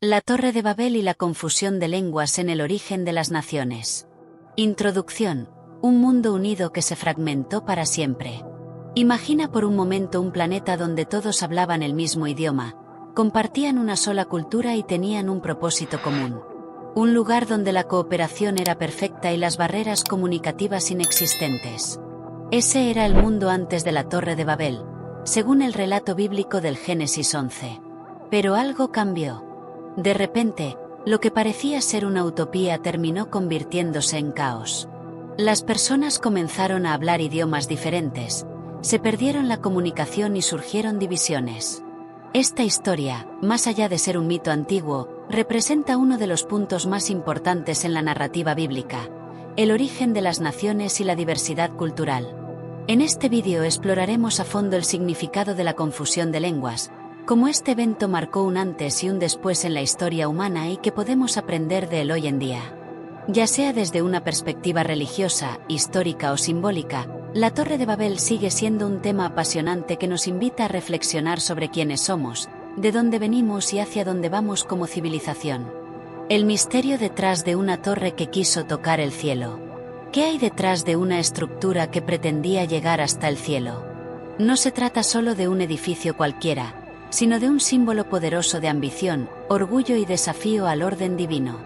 La Torre de Babel y la confusión de lenguas en el origen de las naciones. Introducción. Un mundo unido que se fragmentó para siempre. Imagina por un momento un planeta donde todos hablaban el mismo idioma, compartían una sola cultura y tenían un propósito común. Un lugar donde la cooperación era perfecta y las barreras comunicativas inexistentes. Ese era el mundo antes de la Torre de Babel, según el relato bíblico del Génesis 11. Pero algo cambió. De repente, lo que parecía ser una utopía terminó convirtiéndose en caos. Las personas comenzaron a hablar idiomas diferentes, se perdieron la comunicación y surgieron divisiones. Esta historia, más allá de ser un mito antiguo, representa uno de los puntos más importantes en la narrativa bíblica: el origen de las naciones y la diversidad cultural. En este vídeo exploraremos a fondo el significado de la confusión de lenguas, cómo este evento marcó un antes y un después en la historia humana y qué podemos aprender de él hoy en día. Ya sea desde una perspectiva religiosa, histórica o simbólica, la Torre de Babel sigue siendo un tema apasionante que nos invita a reflexionar sobre quiénes somos, de dónde venimos y hacia dónde vamos como civilización. El misterio detrás de una torre que quiso tocar el cielo. ¿Qué hay detrás de una estructura que pretendía llegar hasta el cielo? No se trata solo de un edificio cualquiera, sino de un símbolo poderoso de ambición, orgullo y desafío al orden divino.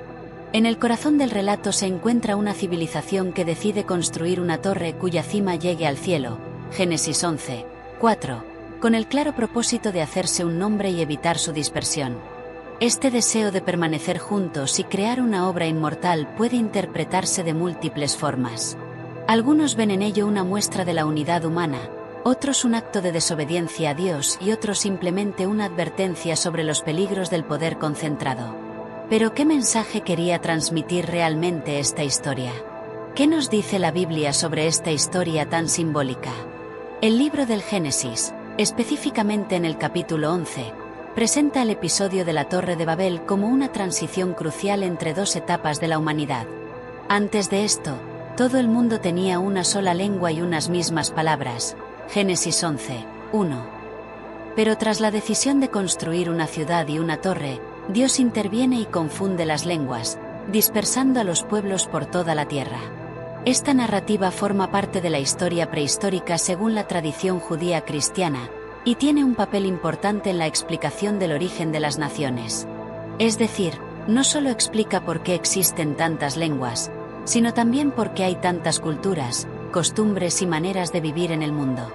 En el corazón del relato se encuentra una civilización que decide construir una torre cuya cima llegue al cielo, Génesis 11, 4, con el claro propósito de hacerse un nombre y evitar su dispersión. Este deseo de permanecer juntos y crear una obra inmortal puede interpretarse de múltiples formas. Algunos ven en ello una muestra de la unidad humana, otros un acto de desobediencia a Dios y otros simplemente una advertencia sobre los peligros del poder concentrado. Pero ¿qué mensaje quería transmitir realmente esta historia? ¿Qué nos dice la Biblia sobre esta historia tan simbólica? El libro del Génesis, específicamente en el capítulo 11, presenta el episodio de la Torre de Babel como una transición crucial entre dos etapas de la humanidad. Antes de esto, todo el mundo tenía una sola lengua y unas mismas palabras. Génesis 11, 1. Pero tras la decisión de construir una ciudad y una torre, Dios interviene y confunde las lenguas, dispersando a los pueblos por toda la tierra. Esta narrativa forma parte de la historia prehistórica según la tradición judía cristiana, y tiene un papel importante en la explicación del origen de las naciones. Es decir, no solo explica por qué existen tantas lenguas, sino también por qué hay tantas culturas, costumbres y maneras de vivir en el mundo.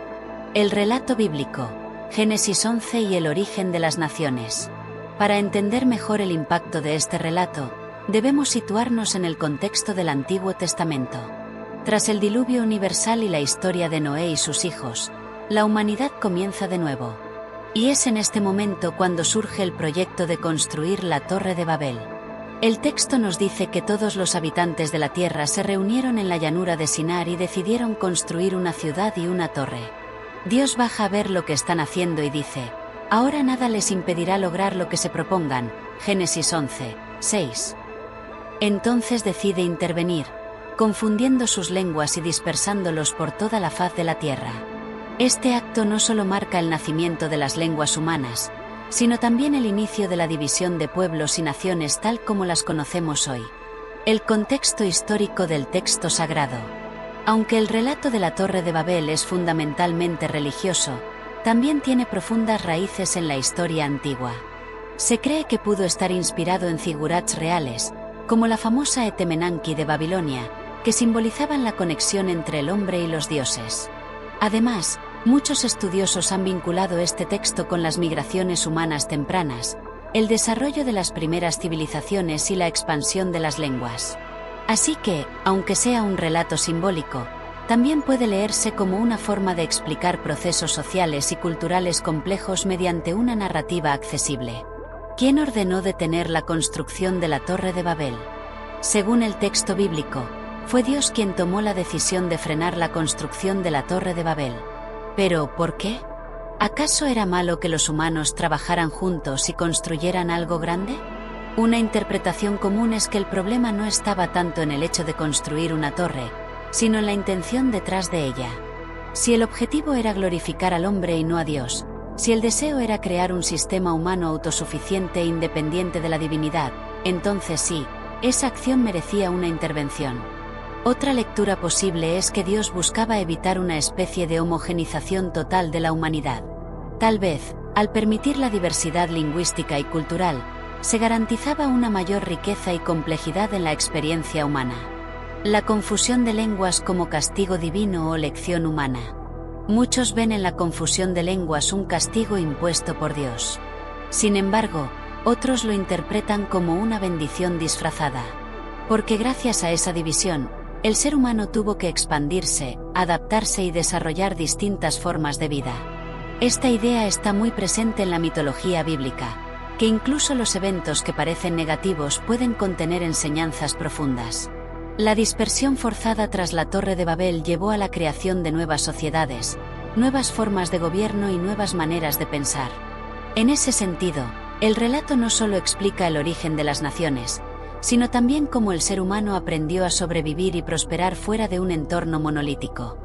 El relato bíblico, Génesis 11 y el origen de las naciones. Para entender mejor el impacto de este relato, debemos situarnos en el contexto del Antiguo Testamento. Tras el diluvio universal y la historia de Noé y sus hijos, la humanidad comienza de nuevo. Y es en este momento cuando surge el proyecto de construir la Torre de Babel. El texto nos dice que todos los habitantes de la tierra se reunieron en la llanura de Sinar y decidieron construir una ciudad y una torre. Dios baja a ver lo que están haciendo y dice: ahora nada les impedirá lograr lo que se propongan. Génesis 11, 6. Entonces decide intervenir, confundiendo sus lenguas y dispersándolos por toda la faz de la tierra. Este acto no solo marca el nacimiento de las lenguas humanas, sino también el inicio de la división de pueblos y naciones tal como las conocemos hoy. El contexto histórico del texto sagrado. Aunque el relato de la Torre de Babel es fundamentalmente religioso, también tiene profundas raíces en la historia antigua. Se cree que pudo estar inspirado en zigurats reales, como la famosa Etemenanki de Babilonia, que simbolizaban la conexión entre el hombre y los dioses. Además, muchos estudiosos han vinculado este texto con las migraciones humanas tempranas, el desarrollo de las primeras civilizaciones y la expansión de las lenguas. Así que, aunque sea un relato simbólico, también puede leerse como una forma de explicar procesos sociales y culturales complejos mediante una narrativa accesible. ¿Quién ordenó detener la construcción de la Torre de Babel? Según el texto bíblico, fue Dios quien tomó la decisión de frenar la construcción de la Torre de Babel. ¿Pero por qué? ¿Acaso era malo que los humanos trabajaran juntos y construyeran algo grande? Una interpretación común es que el problema no estaba tanto en el hecho de construir una torre, sino en la intención detrás de ella. Si el objetivo era glorificar al hombre y no a Dios, Si el deseo era crear un sistema humano autosuficiente e independiente de la divinidad, entonces sí, esa acción merecía una intervención. Otra lectura posible es que Dios buscaba evitar una especie de homogenización total de la humanidad. Tal vez, al permitir la diversidad lingüística y cultural, se garantizaba una mayor riqueza y complejidad en la experiencia humana. La confusión de lenguas como castigo divino o lección humana. Muchos ven en la confusión de lenguas un castigo impuesto por Dios. Sin embargo, otros lo interpretan como una bendición disfrazada. Porque gracias a esa división, el ser humano tuvo que expandirse, adaptarse y desarrollar distintas formas de vida. Esta idea está muy presente en la mitología bíblica, que incluso los eventos que parecen negativos pueden contener enseñanzas profundas. La dispersión forzada tras la Torre de Babel llevó a la creación de nuevas sociedades, nuevas formas de gobierno y nuevas maneras de pensar. En ese sentido, el relato no solo explica el origen de las naciones, sino también cómo el ser humano aprendió a sobrevivir y prosperar fuera de un entorno monolítico.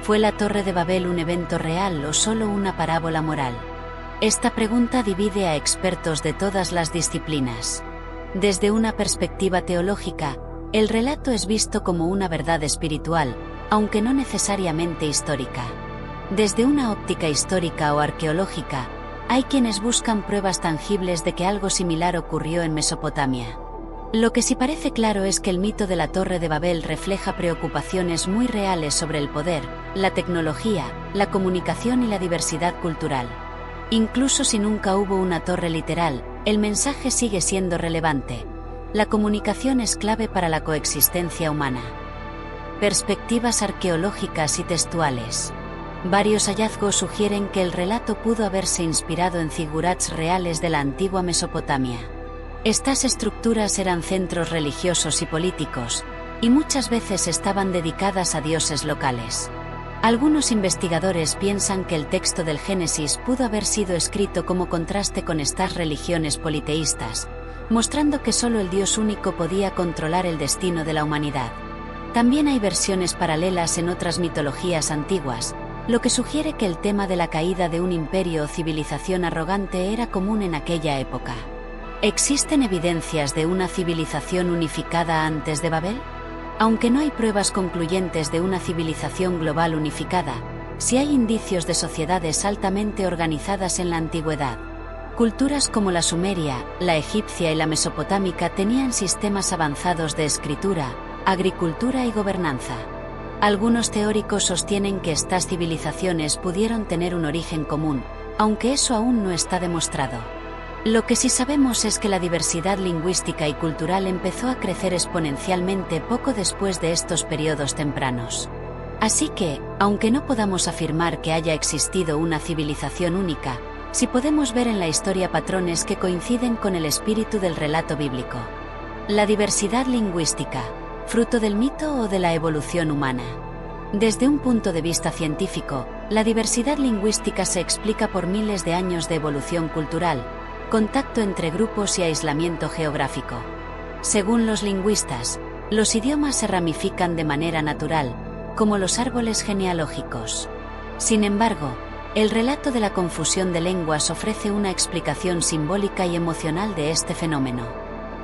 ¿Fue la Torre de Babel un evento real o solo una parábola moral? Esta pregunta divide a expertos de todas las disciplinas. Desde una perspectiva teológica, el relato es visto como una verdad espiritual, aunque no necesariamente histórica. Desde una óptica histórica o arqueológica, hay quienes buscan pruebas tangibles de que algo similar ocurrió en Mesopotamia. Lo que sí parece claro es que el mito de la Torre de Babel refleja preocupaciones muy reales sobre el poder, la tecnología, la comunicación y la diversidad cultural. Incluso si nunca hubo una torre literal, el mensaje sigue siendo relevante. La comunicación es clave para la coexistencia humana. Perspectivas arqueológicas y textuales. Varios hallazgos sugieren que el relato pudo haberse inspirado en zigurats reales de la antigua Mesopotamia. Estas estructuras eran centros religiosos y políticos, y muchas veces estaban dedicadas a dioses locales. Algunos investigadores piensan que el texto del Génesis pudo haber sido escrito como contraste con estas religiones politeístas, mostrando que solo el Dios único podía controlar el destino de la humanidad. También hay versiones paralelas en otras mitologías antiguas, lo que sugiere que el tema de la caída de un imperio o civilización arrogante era común en aquella época. ¿Existen evidencias de una civilización unificada antes de Babel? Aunque no hay pruebas concluyentes de una civilización global unificada, sí hay indicios de sociedades altamente organizadas en la antigüedad. Culturas como la sumeria, la egipcia y la mesopotámica tenían sistemas avanzados de escritura, agricultura y gobernanza. Algunos teóricos sostienen que estas civilizaciones pudieron tener un origen común, aunque eso aún no está demostrado. Lo que sí sabemos es que la diversidad lingüística y cultural empezó a crecer exponencialmente poco después de estos periodos tempranos. Así que, aunque no podamos afirmar que haya existido una civilización única, sí podemos ver en la historia patrones que coinciden con el espíritu del relato bíblico. La diversidad lingüística, ¿fruto del mito o de la evolución humana? Desde un punto de vista científico, la diversidad lingüística se explica por miles de años de evolución cultural, contacto entre grupos y aislamiento geográfico. Según los lingüistas, los idiomas se ramifican de manera natural, como los árboles genealógicos. Sin embargo, el relato de la confusión de lenguas ofrece una explicación simbólica y emocional de este fenómeno.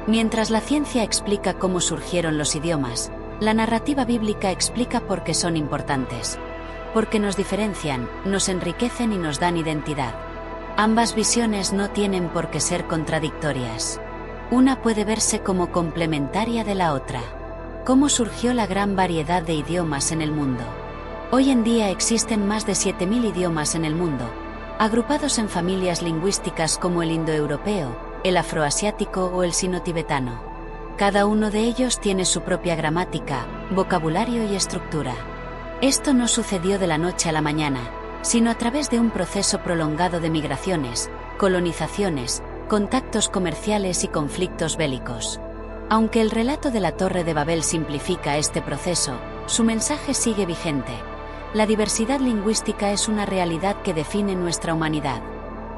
Mientras la ciencia explica cómo surgieron los idiomas, la narrativa bíblica explica por qué son importantes. Porque nos diferencian, nos enriquecen y nos dan identidad. Ambas visiones no tienen por qué ser contradictorias. Una puede verse como complementaria de la otra. ¿Cómo surgió la gran variedad de idiomas en el mundo? Hoy en día existen más de 7.000 idiomas en el mundo, agrupados en familias lingüísticas como el indoeuropeo, el afroasiático o el sino-tibetano. Cada uno de ellos tiene su propia gramática, vocabulario y estructura. Esto no sucedió de la noche a la mañana, sino a través de un proceso prolongado de migraciones, colonizaciones, contactos comerciales y conflictos bélicos. Aunque el relato de la Torre de Babel simplifica este proceso, su mensaje sigue vigente. La diversidad lingüística es una realidad que define nuestra humanidad.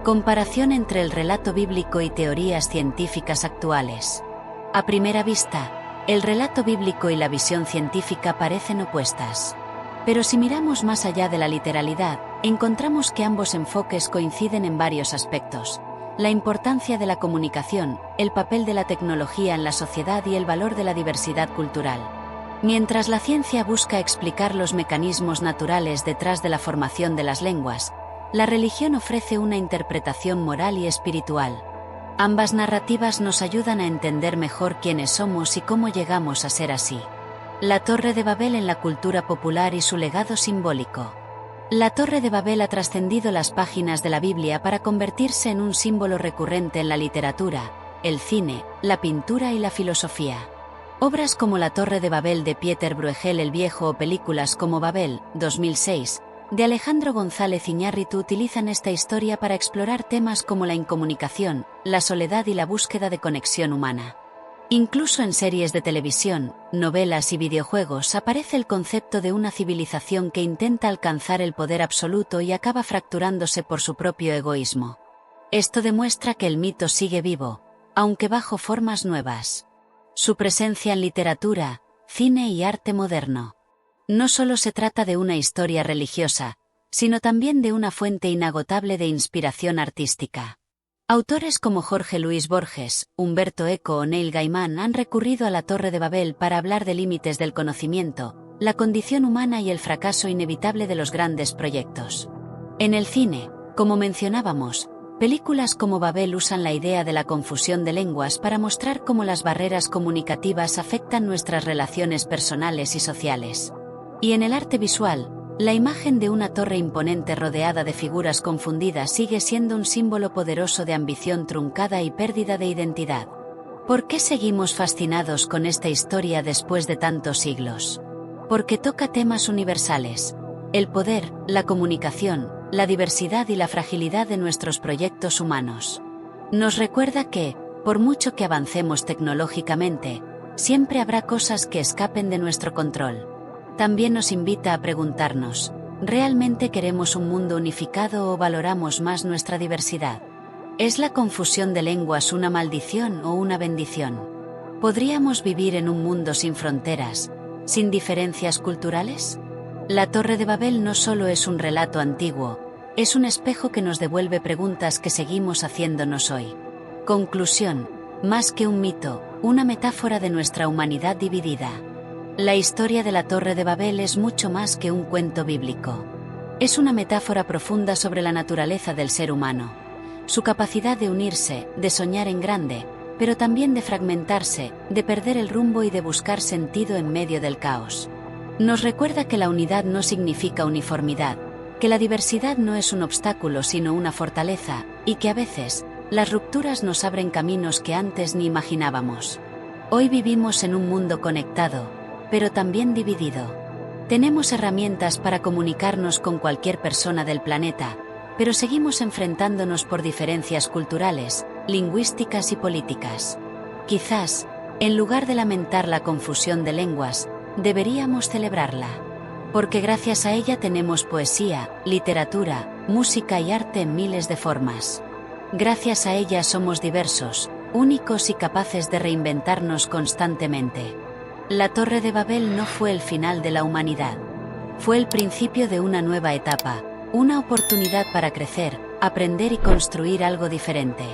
Comparación entre el relato bíblico y teorías científicas actuales. A primera vista, el relato bíblico y la visión científica parecen opuestas. Pero si miramos más allá de la literalidad, encontramos que ambos enfoques coinciden en varios aspectos: la importancia de la comunicación, el papel de la tecnología en la sociedad y el valor de la diversidad cultural. Mientras la ciencia busca explicar los mecanismos naturales detrás de la formación de las lenguas, la religión ofrece una interpretación moral y espiritual. Ambas narrativas nos ayudan a entender mejor quiénes somos y cómo llegamos a ser así. La Torre de Babel en la cultura popular y su legado simbólico. La Torre de Babel ha trascendido las páginas de la Biblia para convertirse en un símbolo recurrente en la literatura, el cine, la pintura y la filosofía. Obras como La Torre de Babel de Pieter Bruegel el Viejo o películas como Babel, 2006, de Alejandro González Iñárritu utilizan esta historia para explorar temas como la incomunicación, la soledad y la búsqueda de conexión humana. Incluso en series de televisión, novelas y videojuegos aparece el concepto de una civilización que intenta alcanzar el poder absoluto y acaba fracturándose por su propio egoísmo. Esto demuestra que el mito sigue vivo, aunque bajo formas nuevas. Su presencia en literatura, cine y arte moderno. No solo se trata de una historia religiosa, sino también de una fuente inagotable de inspiración artística. Autores como Jorge Luis Borges, Humberto Eco o Neil Gaiman han recurrido a la Torre de Babel para hablar de límites del conocimiento, la condición humana y el fracaso inevitable de los grandes proyectos. En el cine, como mencionábamos, películas como Babel usan la idea de la confusión de lenguas para mostrar cómo las barreras comunicativas afectan nuestras relaciones personales y sociales. Y en el arte visual, la imagen de una torre imponente rodeada de figuras confundidas sigue siendo un símbolo poderoso de ambición truncada y pérdida de identidad. ¿Por qué seguimos fascinados con esta historia después de tantos siglos? Porque toca temas universales: el poder, la comunicación, la diversidad y la fragilidad de nuestros proyectos humanos. Nos recuerda que, por mucho que avancemos tecnológicamente, siempre habrá cosas que escapen de nuestro control. También nos invita a preguntarnos: ¿realmente queremos un mundo unificado o valoramos más nuestra diversidad? ¿Es la confusión de lenguas una maldición o una bendición? ¿Podríamos vivir en un mundo sin fronteras, sin diferencias culturales? La Torre de Babel no solo es un relato antiguo, es un espejo que nos devuelve preguntas que seguimos haciéndonos hoy. Conclusión: más que un mito, una metáfora de nuestra humanidad dividida. La historia de la Torre de Babel es mucho más que un cuento bíblico. Es una metáfora profunda sobre la naturaleza del ser humano, su capacidad de unirse, de soñar en grande, pero también de fragmentarse, de perder el rumbo y de buscar sentido en medio del caos. Nos recuerda que la unidad no significa uniformidad, que la diversidad no es un obstáculo sino una fortaleza, y que a veces, las rupturas nos abren caminos que antes ni imaginábamos. Hoy vivimos en un mundo conectado, pero también dividido. Tenemos herramientas para comunicarnos con cualquier persona del planeta, pero seguimos enfrentándonos por diferencias culturales, lingüísticas y políticas. Quizás, en lugar de lamentar la confusión de lenguas, deberíamos celebrarla. Porque gracias a ella tenemos poesía, literatura, música y arte en miles de formas. Gracias a ella somos diversos, únicos y capaces de reinventarnos constantemente. La Torre de Babel no fue el final de la humanidad. Fue el principio de una nueva etapa, una oportunidad para crecer, aprender y construir algo diferente.